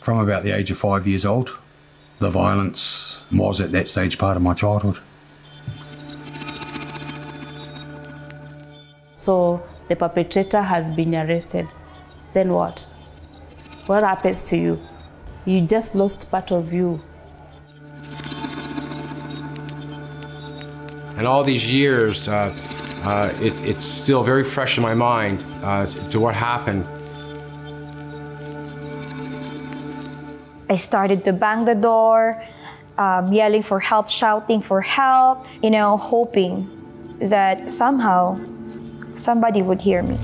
From about the age of 5 years old, the violence was at that stage part of my childhood. So the perpetrator has been arrested. Then what? What happens to you? You just lost part of you. And all these years, it's still very fresh in my mind to what happened. I started to bang the door, yelling for help, shouting for help, hoping that somehow somebody would hear me.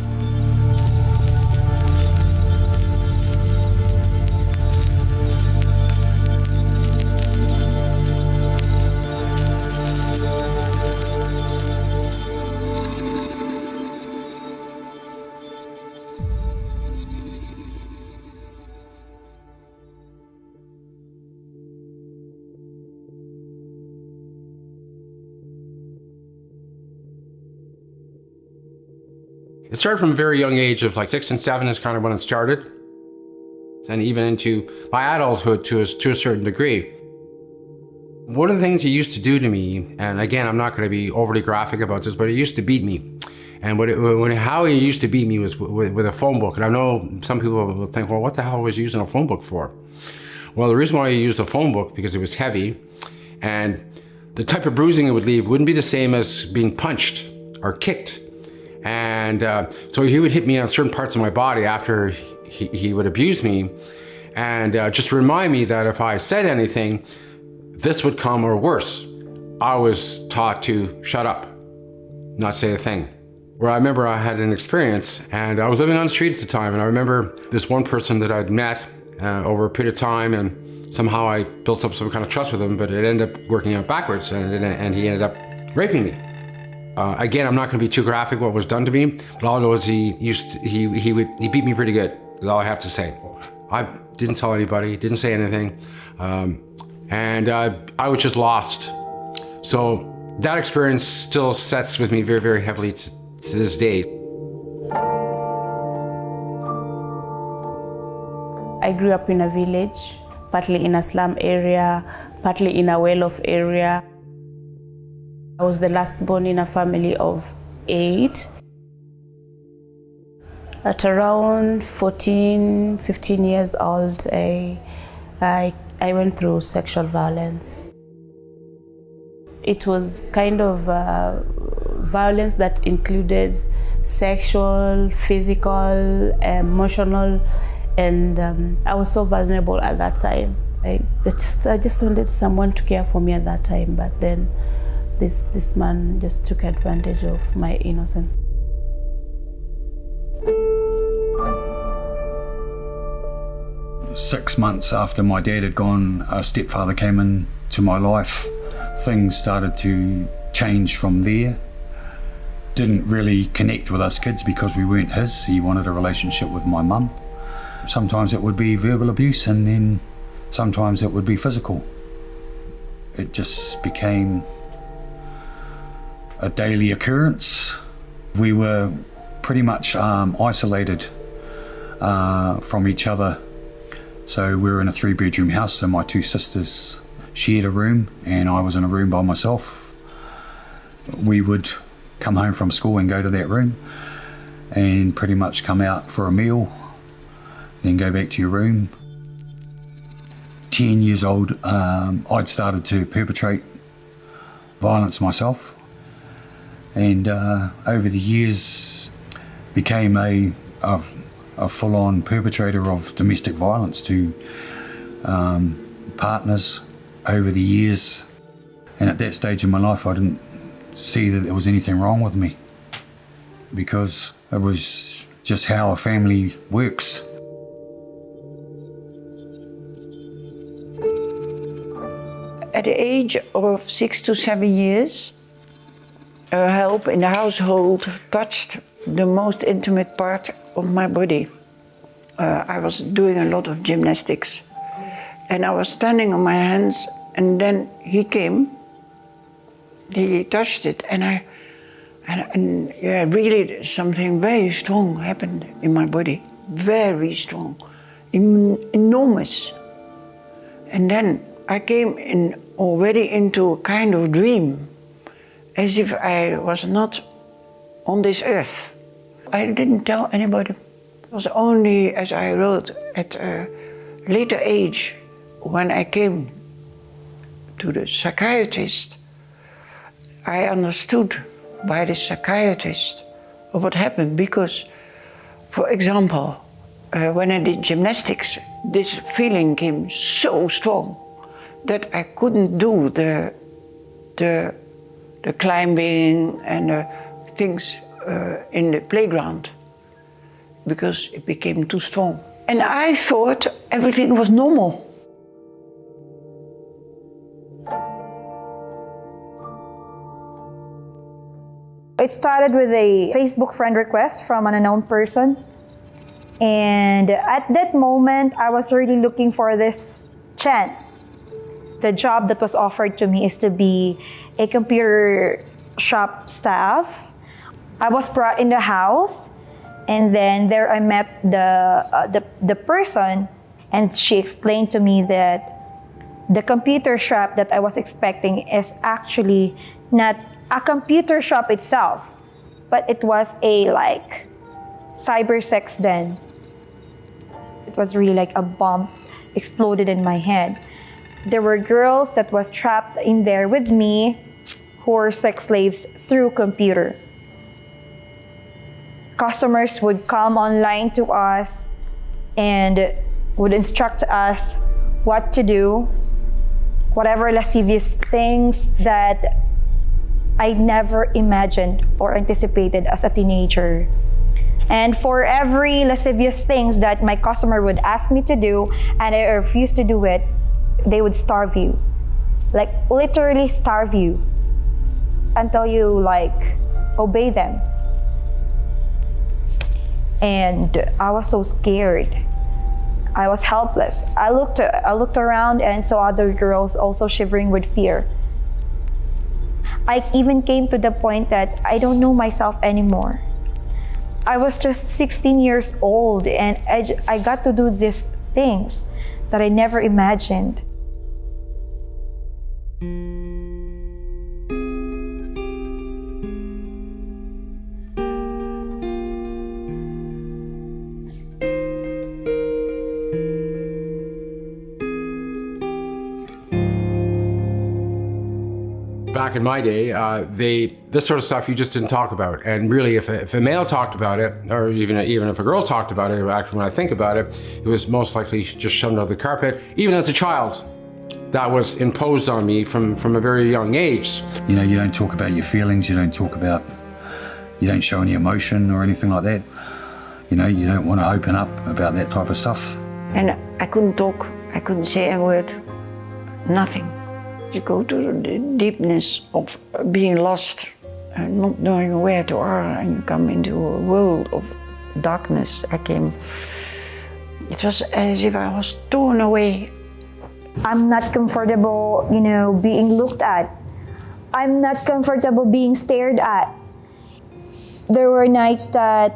It started from a very young age of like 6 and 7 is kind of when it started. And even into my adulthood to a certain degree. One of the things he used to do to me, and again, I'm not going to be overly graphic about this, but he used to beat me. And how he used to beat me was with a phone book. And I know some people will think, well, what the hell was he using a phone book for? Well, the reason why he used a phone book, because it was heavy, and the type of bruising it would leave wouldn't be the same as being punched or kicked. And so he would hit me on certain parts of my body after he would abuse me, and just remind me that if I said anything, this would come, or worse. I was taught to shut up, not say a thing. Where I remember I had an experience, and I was living on the street at the time, and I remember this one person that I'd met over a period of time, and somehow I built up some kind of trust with him, but it ended up working out backwards, and he ended up raping me. Again, I'm not going to be too graphic what was done to me, but all I know is he beat me pretty good, is all I have to say. I didn't tell anybody, didn't say anything, and I was just lost. So that experience still sets with me very, very heavily to this day. I grew up in a village, partly in a slum area, partly in a well-off area. I was the last born in a family of 8. At around 14, 15 years old, I went through sexual violence. It was kind of violence that included sexual, physical, emotional, and I was so vulnerable at that time. I just wanted someone to care for me at that time, but then this man just took advantage of my innocence. Six months after my dad had gone, a stepfather came into my life. Things started to change from there. Didn't really connect with us kids because we weren't his. He wanted a relationship with my mum. Sometimes it would be verbal abuse, and then sometimes it would be physical. It just became a daily occurrence. We were pretty much isolated from each other. So we were in a 3-bedroom house, so my 2 sisters shared a room and I was in a room by myself. We would come home from school and go to that room and pretty much come out for a meal, then go back to your room. 10 years old, I'd started to perpetrate violence myself. And over the years became a full-on perpetrator of domestic violence to partners over the years. And at that stage in my life, I didn't see that there was anything wrong with me, because it was just how a family works. At the age of 6 to 7 years, help in the household touched the most intimate part of my body. I was doing a lot of gymnastics, and I was standing on my hands, and then he came, he touched it, and really something very strong happened in my body, very strong. enormous. And then I came in already into a kind of dream, as if I was not on this earth. I didn't tell anybody. It was only, as I wrote, at a later age, when I came to the psychiatrist, I understood by the psychiatrist what happened, because, for example, when I did gymnastics, this feeling came so strong that I couldn't do the climbing and the things in the playground, because it became too strong. And I thought everything was normal. It started with a Facebook friend request from an unknown person. And at that moment, I was really looking for this chance. The job that was offered to me is to be a computer shop staff. I was brought in the house, and then there I met the person, and she explained to me that the computer shop that I was expecting is actually not a computer shop itself, but it was a like cyber sex den. It was really like a bomb exploded in my head. There were girls that was trapped in there with me who were sex slaves through computer. Customers would come online to us and would instruct us what to do, whatever lascivious things that I never imagined or anticipated as a teenager. And for every lascivious things that my customer would ask me to do and I refused to do it, they would starve you. Like literally starve you until you like obey them. And I was so scared. I was helpless. I looked around and saw other girls also shivering with fear. I even came to the point that I don't know myself anymore. I was just 16 years old and I got to do these things that I never imagined. Back in my day, this sort of stuff you just didn't talk about. And really, if a male talked about it, or even if a girl talked about it, actually when I think about it, it was most likely just shoved under the carpet. Even as a child, that was imposed on me from a very young age. You know, you don't talk about your feelings, you don't show any emotion or anything like that. You know, you don't want to open up about that type of stuff. And I couldn't talk, I couldn't say a word, nothing. You go to the deepness of being lost and not knowing where to are, and you come into a world of darkness. It was as if I was torn away. I'm not comfortable, being looked at. I'm not comfortable being stared at. There were nights that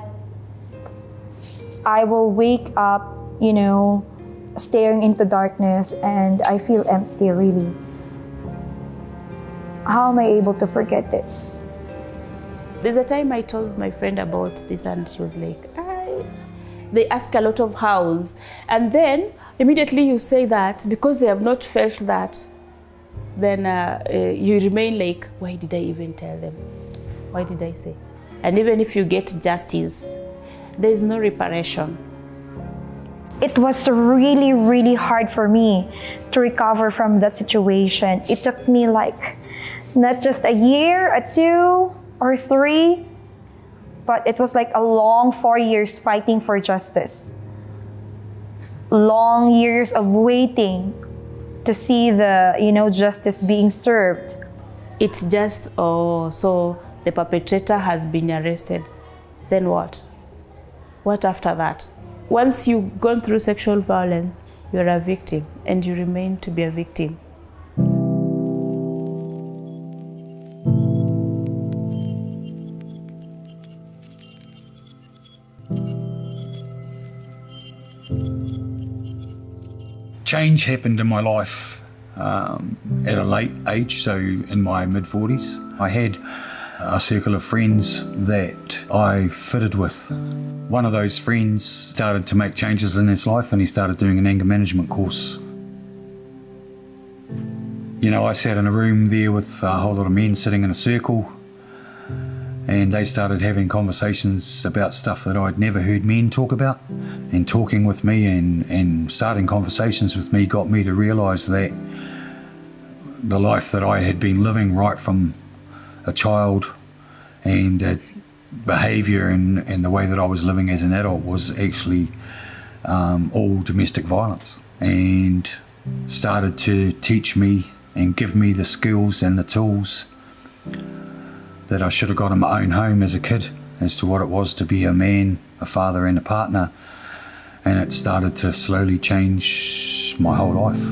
I will wake up, staring into darkness, and I feel empty, really. How am I able to forget this? There's a time I told my friend about this and she was like, they ask a lot of hows. And then immediately you say that because they have not felt that, then you remain like, why did I even tell them? Why did I say? And even if you get justice, there's no reparation. It was really, really hard for me to recover from that situation. It took me not just a year, or 2 or 3, but it was like a long 4 years fighting for justice. Long years of waiting to see the, justice being served. It's just, so the perpetrator has been arrested. Then what? What after that? Once you've gone through sexual violence, you're a victim and you remain to be a victim. change happened in my life at a late age, so in my mid-40s. I had a circle of friends that I fitted with. One of those friends started to make changes in his life and he started doing an anger management course. You know, I sat in a room there with a whole lot of men sitting in a circle, and they started having conversations about stuff that I'd never heard men talk about. And talking with me and starting conversations with me got me to realise that the life that I had been living right from a child and that behaviour and the way that I was living as an adult was actually all domestic violence, and started to teach me and give me the skills and the tools that I should have got in my own home as a kid as to what it was to be a man, a father and a partner. And it started to slowly change my whole life.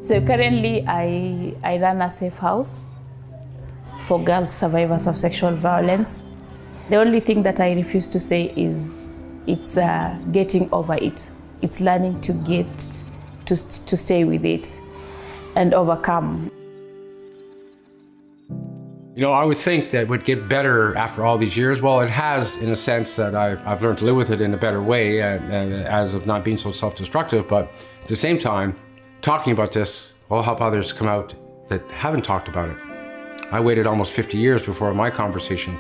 So currently I run a safe house for girls survivors of sexual violence. The only thing that I refuse to say is it's getting over it. It's learning to stay with it and overcome. You know, I would think that it would get better after all these years. Well, it has, in a sense that I've learned to live with it in a better way, as of not being so self-destructive. But at the same time, talking about this will help others come out that haven't talked about it. I waited almost 50 years before my conversation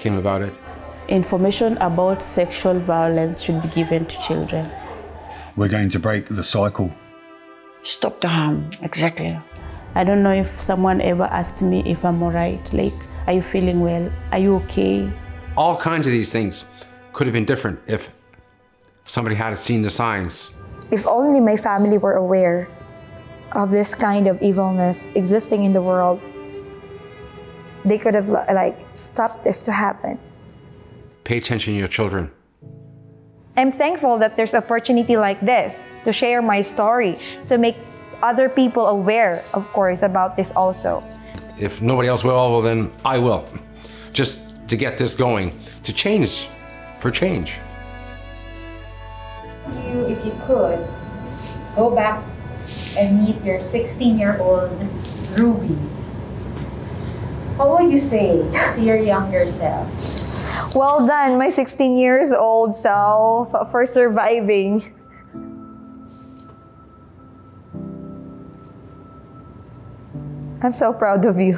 came about it. Information about sexual violence should be given to children. We're going to break the cycle. Stop the harm, exactly. I don't know if someone ever asked me if I'm all right. Like, are you feeling well? Are you okay? All kinds of these things could have been different if somebody had seen the signs. If only my family were aware of this kind of evilness existing in the world, they could have stopped this to happen. Pay attention to your children. I'm thankful that there's opportunity like this to share my story, to make other people aware, of course, about this also. If nobody else will, well then I will. Just to get this going, to change, for change. If you could, go back and meet your 16-year-old Ruby, what would you say to your younger self? Well done, my 16 years old self, for surviving. I'm so proud of you.